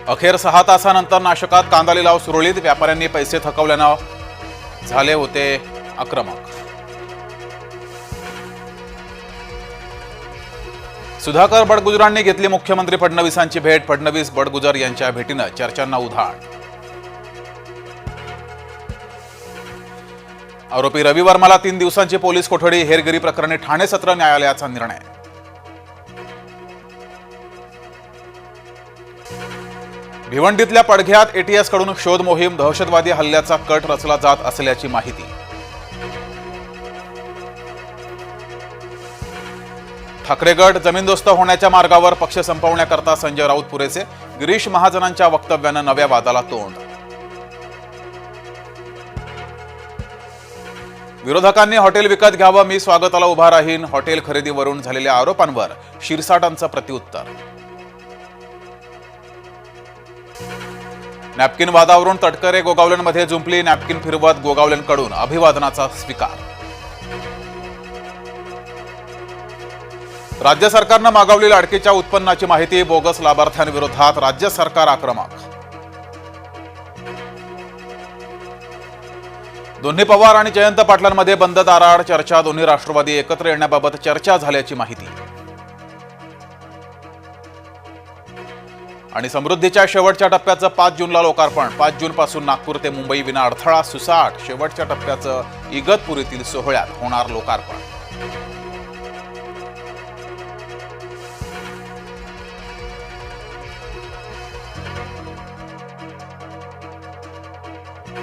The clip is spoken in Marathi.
अखेर 6 तासानंतर नाशकात कांदा लिलाव सुरळीत. व्यापाऱ्यांनी पैसे थकवल्यानं झाले होते आक्रमक. सुधाकर बडगुजरांनी घेतली मुख्यमंत्री फडणवीसांची भेट. फडणवीस बडगुजर यांच्या भेटीनं चर्चांना उधाण. आरोपी रवी वर्माला 3 दिवसांची पोलीस कोठडी. हेरगिरी प्रकरणी ठाणे सत्र न्यायालयाचा निर्णय. भिवंडीतल्या पडघ्यात एटीएस कडून शोध मोहीम. दहशतवादी हल्ल्याचा कट रचला जात असल्याची माहिती. ठाकरे गट जमीनदोस्त होण्याच्या मार्गावर. पक्ष संपवण्याकरता संजय राऊत पुरेसे. गिरीश महाजनांच्या वक्तव्यानं नव्या वादाला तोंड. विरोधकांनी हॉटेल विकत घ्यावं, मी स्वागताला उभा राहीन. हॉटेल खरेदीवरून झालेल्या आरोपांवर शिरसाटांचं प्रत्युत्तर. नॅपकिन वादावरून तटकरे गोगावलेंमध्ये जुंपली. नॅपकिन फिरवत गोगावलेंकडून अभिवादनाचा स्वीकार. राज्य सरकारनं मागवली लाडकीच्या उत्पन्नाची माहिती. बोगस लाभार्थ्यांविरोधात राज्य सरकार आक्रमक. दोन्ही पवार आणि जयंत पाटलांमध्ये बंद दाराआड चर्चा. दोन्ही राष्ट्रवादी एकत्र येण्याबाबत चर्चा झाल्याची माहिती. आणि समृद्धीच्या शेवटच्या टप्प्याचं 5 जूनला लोकार्पण. 5 जूनपासून नागपूर ते मुंबई विना अडथळा सुसाट. शेवटच्या टप्प्याचं इगतपुरीतील सोहळ्यात होणार लोकार्पण.